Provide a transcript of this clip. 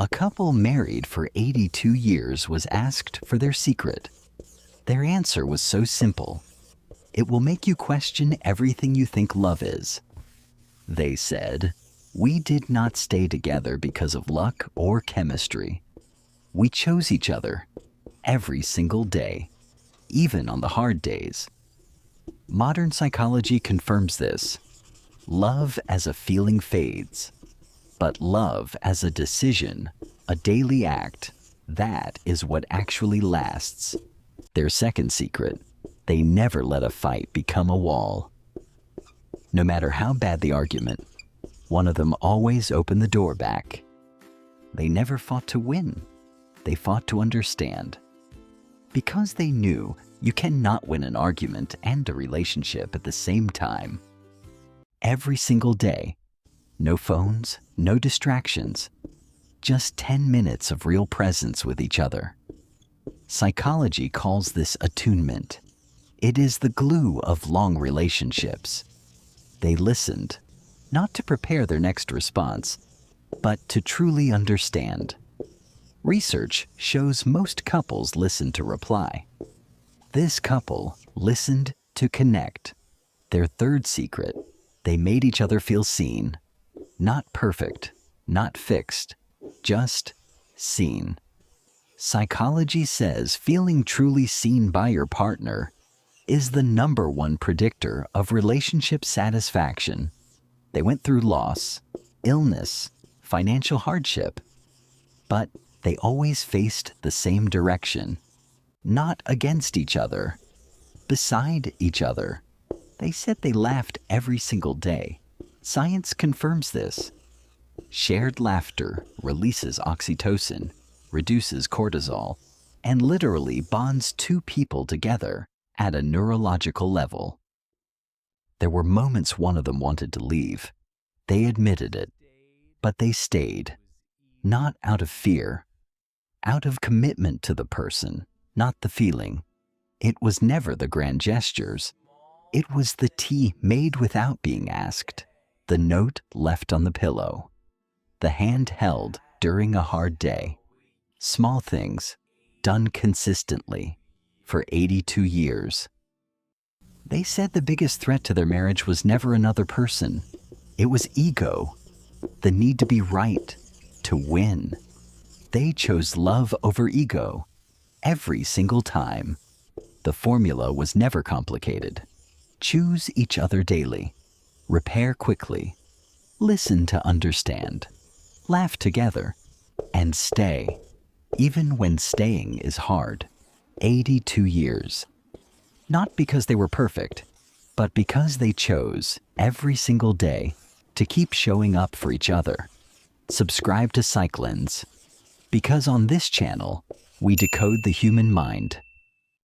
A couple married for 82 years was asked for their secret. Their answer was so simple. It will make you question everything you think love is. They said, "We did not stay together because of luck or chemistry. We chose each other every single day, even on the hard days." Modern psychology confirms this. Love as a feeling fades, but love as a decision, a daily act, that is what actually lasts. Their second secret: they never let a fight become a wall. No matter how bad the argument, one of them always opened the door back. They never fought to win. They fought to understand. Because they knew you cannot win an argument and a relationship at the same time. Every single day, no phones, no distractions, just 10 minutes of real presence with each other. Psychology calls this attunement. It is the glue of long relationships. They listened, not to prepare their next response, but to truly understand. Research shows most couples listen to reply. This couple listened to connect. Their third secret: they made each other feel seen. Not perfect, not fixed, just seen. Psychology says feeling truly seen by your partner is the #1 predictor of relationship satisfaction. They went through loss, illness, financial hardship, but they always faced the same direction. Not against each other, beside each other. They said they laughed every single day. Science confirms this. Shared laughter releases oxytocin, reduces cortisol, and literally bonds two people together at a neurological level. There were moments one of them wanted to leave. They admitted it, but they stayed. Not out of fear, out of commitment to the person, not the feeling. It was never the grand gestures. It was the tea made without being asked, the note left on the pillow, the hand held during a hard day. Small things, done consistently, for 82 years. They said the biggest threat to their marriage was never another person. It was ego, the need to be right, to win. They chose love over ego every single time. The formula was never complicated. Choose each other daily. Repair quickly. Listen to understand. Laugh together. And stay, even when staying is hard. 82 years. Not because they were perfect, but because they chose every single day to keep showing up for each other. Subscribe to PsychLens, because on this channel, we decode the human mind.